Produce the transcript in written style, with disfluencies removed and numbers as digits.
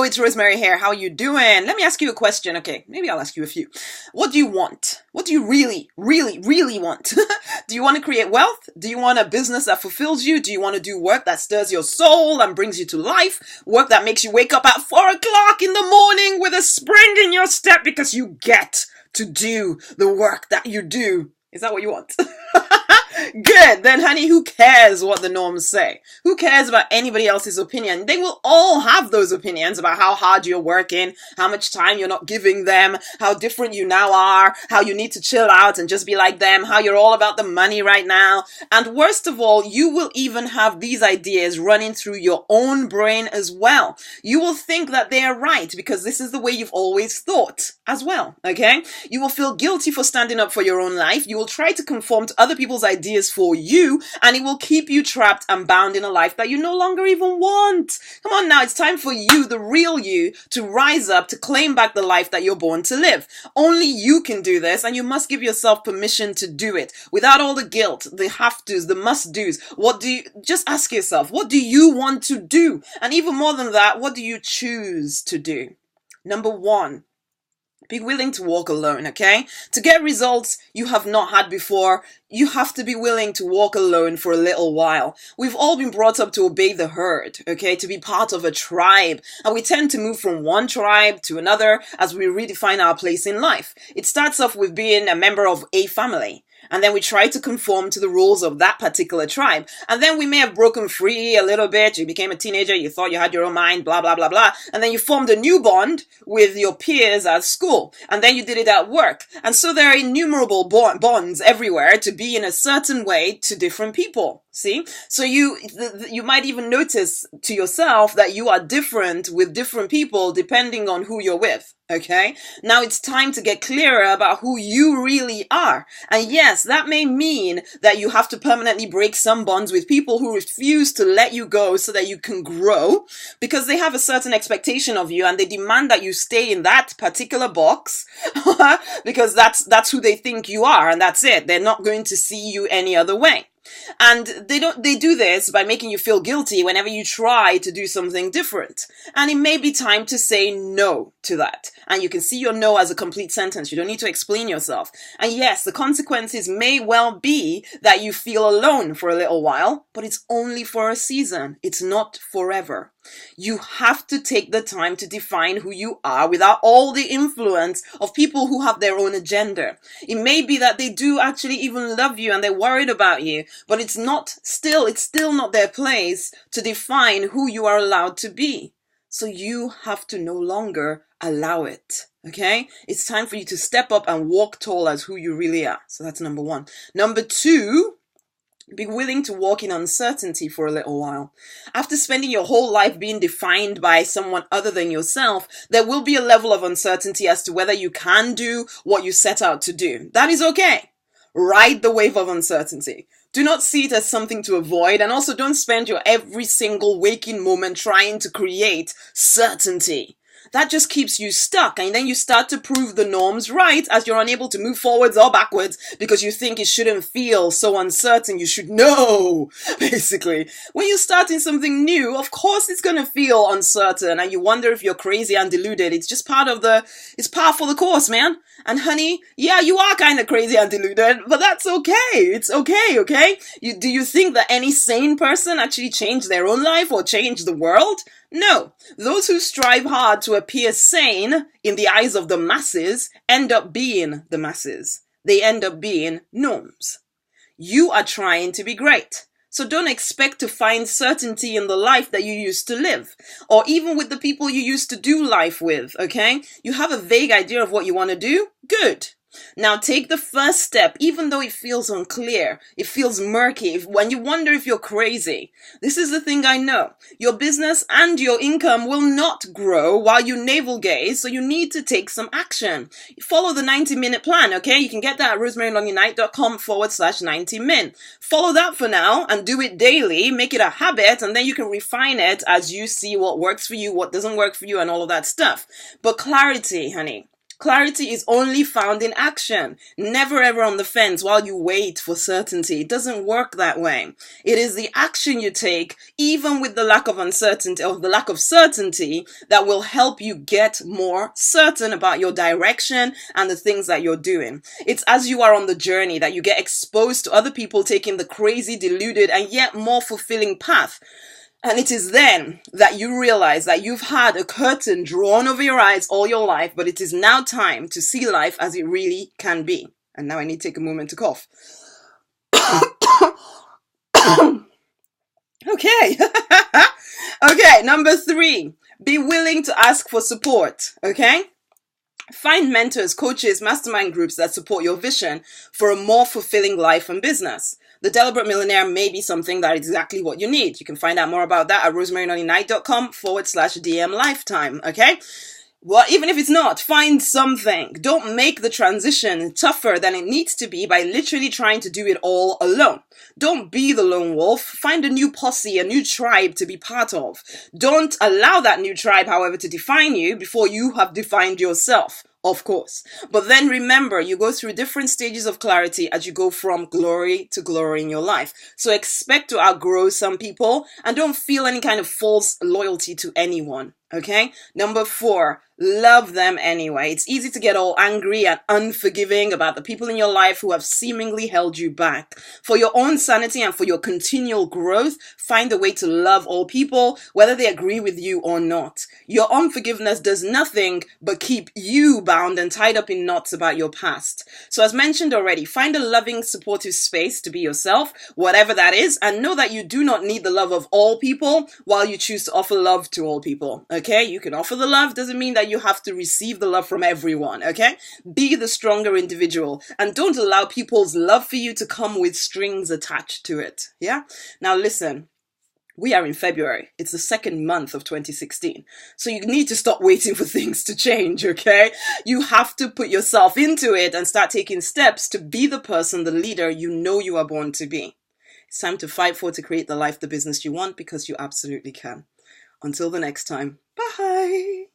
Hello, it's Rosemary here. How you doing? Let me ask you a question. Okay, maybe I'll ask you a few. What do you want? What do you really, really, really want? Do you want to create wealth? Do you want a business that fulfills you? Do you want to do work that stirs your soul and brings you to life? Work that makes you wake up at 4 o'clock in the morning with a spring in your step because you get to do the work that you do. Is that what you want? Good. Then, honey, who cares what the norms say? Who cares about anybody else's opinion? They will all have those opinions about how hard you're working, how much time you're not giving them, how different you now are, how you need to chill out and just be like them, how you're all about the money right now. And worst of all, you will even have these ideas running through your own brain as well. You will think that they are right because this is the way you've always thought as well, okay? You will feel guilty for standing up for your own life. You will try to conform to other people's ideas for you, and it will keep you trapped and bound in a life that you no longer even want. Come on now, it's time for you, the real you, to rise up, to claim back the life that you're born to live. Only you can do this, and you must give yourself permission to do it without all the guilt, the have-tos, the must-dos. Just ask yourself, what do you want to do? And even more than that, what do you choose to do? Number 1. Be willing to walk alone, okay? To get results you have not had before, you have to be willing to walk alone for a little while. We've all been brought up to obey the herd, okay? To be part of a tribe. And we tend to move from one tribe to another as we redefine our place in life. It starts off with being a member of a family. And then we try to conform to the rules of that particular tribe. And then we may have broken free a little bit. You became a teenager. You thought you had your own mind, blah, blah, blah, blah. And then you formed a new bond with your peers at school. And then you did it at work. And so there are innumerable bonds everywhere to be in a certain way to different people. See? So you might even notice to yourself that you are different with different people depending on who you're with. Okay? Now it's time to get clearer about who you really are. And yes, that may mean that you have to permanently break some bonds with people who refuse to let you go so that you can grow because they have a certain expectation of you and they demand that you stay in that particular box because that's who they think you are and that's it. They're not going to see you any other way. And they do this by making you feel guilty whenever you try to do something different. And it may be time to say no to that. And you can see your no as a complete sentence. You don't need to explain yourself. And yes, the consequences may well be that you feel alone for a little while, but it's only for a season. It's not forever. You have to take the time to define who you are without all the influence of people who have their own agenda. It may be that they do actually even love you and they're worried about you, but it's still not their place to define who you are allowed to be. So you have to no longer allow it. Okay? It's time for you to step up and walk tall as who you really are. So that's number 1. Number 2, be willing to walk in uncertainty for a little while. After spending your whole life being defined by someone other than yourself, there will be a level of uncertainty as to whether you can do what you set out to do. That is okay. Ride the wave of uncertainty. Do not see it as something to avoid, and also don't spend your every single waking moment trying to create certainty. That just keeps you stuck, and then you start to prove the norms right as you're unable to move forwards or backwards because you think it shouldn't feel so uncertain. You should know, basically. When you're starting something new, of course it's going to feel uncertain, and you wonder if you're crazy and deluded. It's just it's par for the course, man. And honey, yeah, you are kind of crazy and deluded, but that's okay. It's okay, okay? Do you think that any sane person actually changed their own life or changed the world? No. Those who strive hard to appear sane in the eyes of the masses end up being the masses. They end up being norms. You are trying to be great. So don't expect to find certainty in the life that you used to live, or even with the people you used to do life with, okay? You have a vague idea of what you want to do? Good. Now take the first step, even though it feels unclear, it feels murky, when you wonder if you're crazy. This is the thing I know. Your business and your income will not grow while you navel gaze, so you need to take some action. Follow the 90-minute plan, okay? You can get that at rosemarynonnynight.com/90min. Follow that for now and do it daily, make it a habit, and then you can refine it as you see what works for you, what doesn't work for you, and all of that stuff. But clarity, honey. Clarity is only found in action. Never ever on the fence while you wait for certainty. It doesn't work that way. It is the action you take, even with the lack of uncertainty or the lack of certainty, that will help you get more certain about your direction and the things that you're doing. It's as you are on the journey that you get exposed to other people taking the crazy, deluded, and yet more fulfilling path. And it is then that you realize that you've had a curtain drawn over your eyes all your life, but it is now time to see life as it really can be. And now I need to take a moment to cough. Okay. Okay, number 3, be willing to ask for support, okay? Find mentors, coaches, mastermind groups that support your vision for a more fulfilling life and business. The Deliberate Millionaire may be something that is exactly what you need. You can find out more about that at rosemarynonny.com/DM lifetime, okay? Well, even if it's not, find something. Don't make the transition tougher than it needs to be by literally trying to do it all alone. Don't be the lone wolf. Find a new posse, a new tribe to be part of. Don't allow that new tribe, however, to define you before you have defined yourself. Of course. But then remember, you go through different stages of clarity as you go from glory to glory in your life. So expect to outgrow some people and don't feel any kind of false loyalty to anyone. Okay? Number 4, love them anyway. It's easy to get all angry and unforgiving about the people in your life who have seemingly held you back. For your own sanity and for your continual growth, find a way to love all people, whether they agree with you or not. Your unforgiveness does nothing but keep you bound and tied up in knots about your past. So as mentioned already, find a loving, supportive space to be yourself, whatever that is, and know that you do not need the love of all people while you choose to offer love to all people. Okay, you can offer the love, doesn't mean that you have to receive the love from everyone, okay? Be the stronger individual and don't allow people's love for you to come with strings attached to it, yeah? Now listen, we are in February. It's the second month of 2016. So you need to stop waiting for things to change, okay? You have to put yourself into it and start taking steps to be the person, the leader you know you are born to be. It's time to fight for to create the life, the business you want, because you absolutely can. Until the next time, bye.